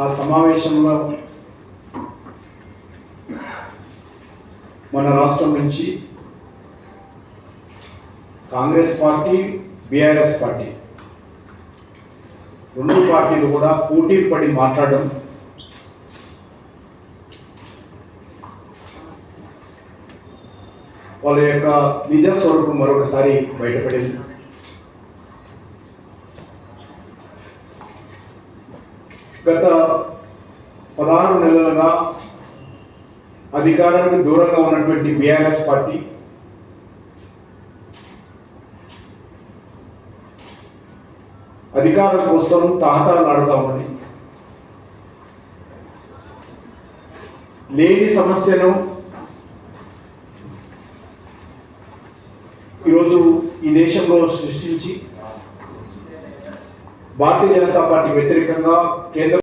ఆ సమావేశంలో మన రాష్ట్రం నుంచి కాంగ్రెస్ పార్టీ, బీఆర్ఎస్ పార్టీ రెండు పార్టీలు కూడా పోటీ పడి మాట్లాడడం, వాళ్ళ యొక్క నిజ స్వరూపం మరొకసారి బయటపడింది. గత 16 నెలలుగా అధికారానికి దూరంగా ఉన్నటువంటి బీఆర్ఎస్ పార్టీ అధికారం కోసం తహతహలాడుతూ ఉన్నది. లేని సమస్యను ఈరోజు ఈ దేశంలో సృష్టించి భారతీయ జనతా పార్టీ వ్యతిరేకంగా కేంద్ర